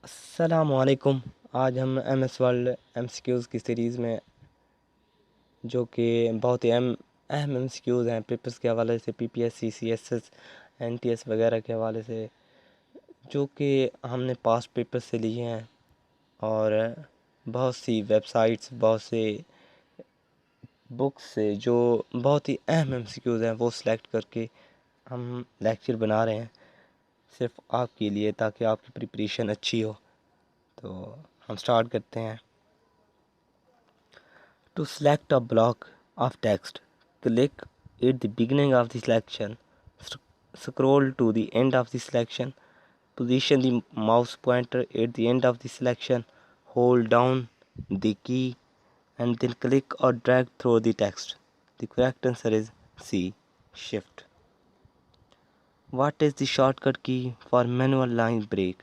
अस्सलामुअलैकुम। आज हम MS वर्ल्ड MCQ'S की सीरीज़ में जो कि बहुत ही अहम MCQ'S हैं पेपर्स के हवाले से, PPSC CSS NTS वगैरह के हवाले से, जो कि हमने पास्ट पेपर से लिए हैं और बहुत सी वेबसाइट्स, बहुत से बुक्स से जो बहुत ही अहम MCQ'S हैं वो सिलेक्ट करके हम लेक्चर बना रहे हैं सिर्फ आपके लिए, ताकि आपकी प्रिपरेशन अच्छी हो। तो हम स्टार्ट करते हैं। To select a block of text, click at the beginning of the selection, scroll to the end of the selection, position the mouse pointer at the end of the selection, hold down the key and then click or drag through the text. The correct answer is C. Shift. What is the shortcut key for manual line break?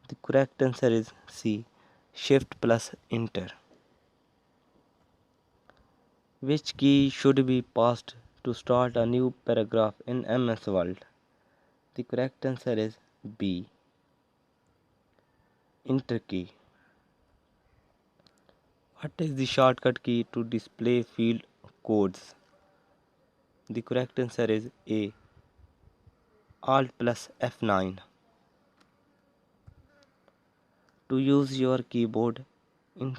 The correct answer is C. Shift plus Enter. Which key should be passed to start a new paragraph in MS Word? The correct answer is B. Enter key. What is the shortcut key to display field codes? The correct answer is A. Alt plus F9. To use your keyboard in,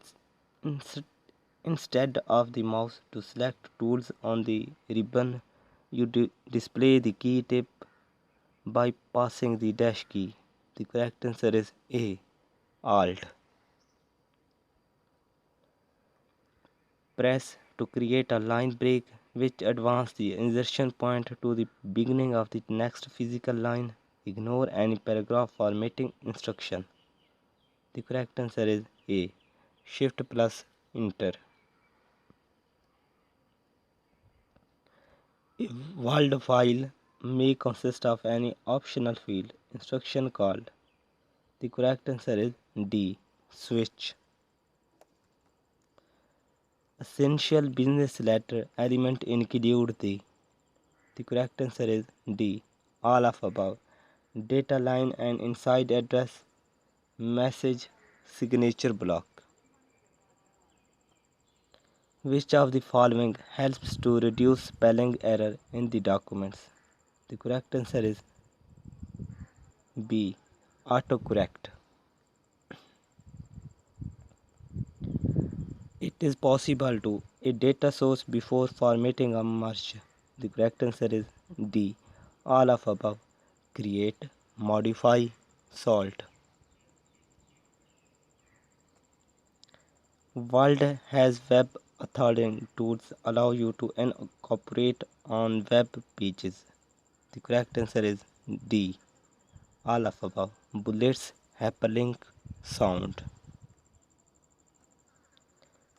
instead of the mouse, to select tools on the ribbon, you display the key tip by passing the dash key. The correct answer is A. Alt. Press to create a line break which advances the insertion point to the beginning of the next physical line. Ignore any paragraph formatting instruction. The correct answer is A. Shift plus Enter. A word file may consist of any optional field instruction called. The correct answer is D. Switch. Essential business letter element include the. The correct answer is D. All of above. Data line and inside address, message, signature block. Which of the following helps to reduce spelling error in the documents? The correct answer is B. Autocorrect. It is possible to a data source before formatting a merge. The correct answer is D. All of above. Create, modify, sort. World has web authoring tools allow you to incorporate on web pages. The correct answer is D. All of above. Bullets, hyperlink, sound.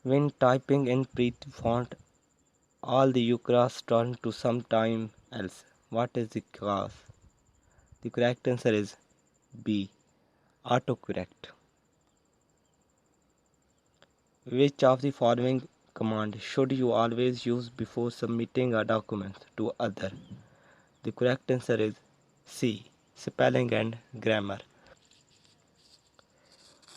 When typing in pretty font, all the UCRAs turn to sometime else. What is the cause? The correct answer is B. Autocorrect. Which of the following command should you always use before submitting a document to other? The correct answer is C. Spelling and grammar.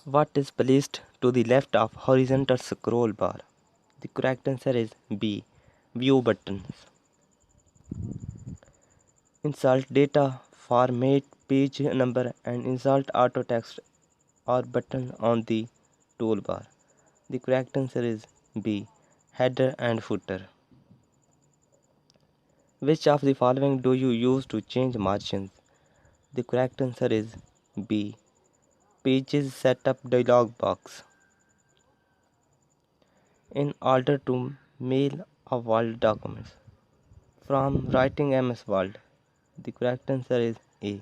What is placed to the left of horizontal scroll bar? The correct answer is B. View buttons. Insert data, format page number and insert auto text or button on the toolbar. The correct answer is B. Header and footer. Which of the following do you use to change margins? The correct answer is B. Pages setup dialog box. In order to mail a Word document from writing MS Word, the correct answer is A.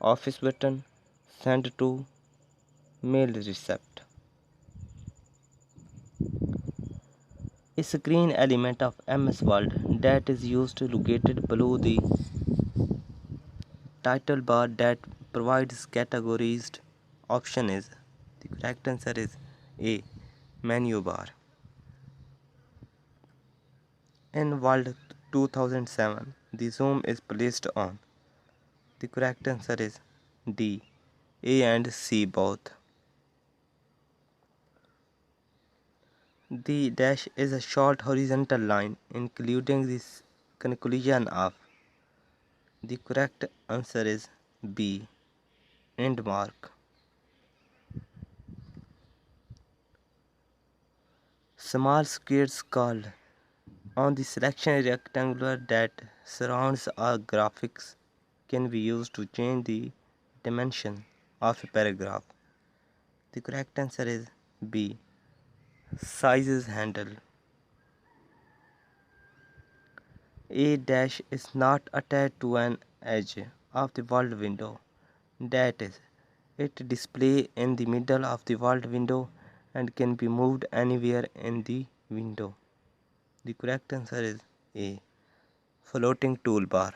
Office button, send to, mail receipt. A screen element of MS Word that is used located below the title bar that provides categorized option is. The correct answer is A. Menu bar. In Word 2007, the zoom is placed on. The correct answer is D. A and C both. The dash is a short horizontal line including the conclusion of. The correct answer is B. End mark. Small squares called on the selection rectangular that surrounds our graphics can be used to change the dimension of a paragraph. The correct answer is B. Sizes handle. A dash is not attached to an edge of the world window. That is, it displays in the middle of the world window and can be moved anywhere in the window. The correct answer is A. Floating toolbar.